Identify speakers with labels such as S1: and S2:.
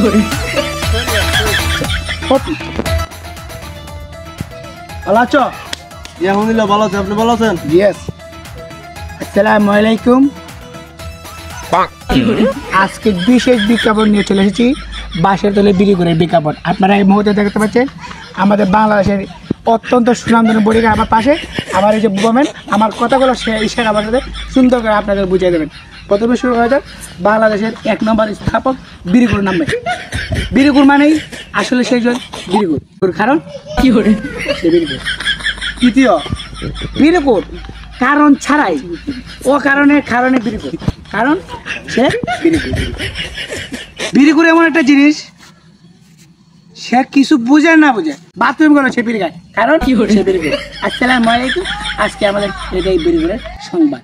S1: ভালো আছো? আলহামদুলিল্লাহ ভালো আছি, আপনি ভালো আছেন?
S2: ইয়েস। আসসালামু আলাইকুম। আজকে বিশেষ বিজ্ঞাপন নিয়ে চলে এসেছি, বাঁশের তলে বিড়ি করে বিজ্ঞাপন। আপনারা এই মুহূর্তে দেখতে পাচ্ছেন আমাদের বাংলাদেশের অত্যন্ত সুনামধন্য বডিগার্ড আমার পাশে। আমার এই যে বুবামেন আমার কথাগুলো সে ইশারা আমার সাথে সুন্দর করে আপনাদের বুঝিয়ে দেবেন। প্রথমে শুরু করা যাক বাংলাদেশের 1 নম্বর স্থাপক বিরিগুর নামে। বিরিগুর মানেই আসলে সেই জন বিরিগুর, কারণ কি করে সে বিরিগুর। তৃতীয় বিরিগুর কারণ ছাড়াই, ও কারণে বিরিগুর, কারণ সে বিরিগুর। বিরিগুর এমন একটা জিনিস, সে কিছু বুঝে না বুঝে বাথরুম করে সে বিড়ি খায়, কারণ কি সে বিড়ি করে। আসসালামু আলাইকুম। আজকে আমাদের এটাই বিরিগুরের সংবাদ।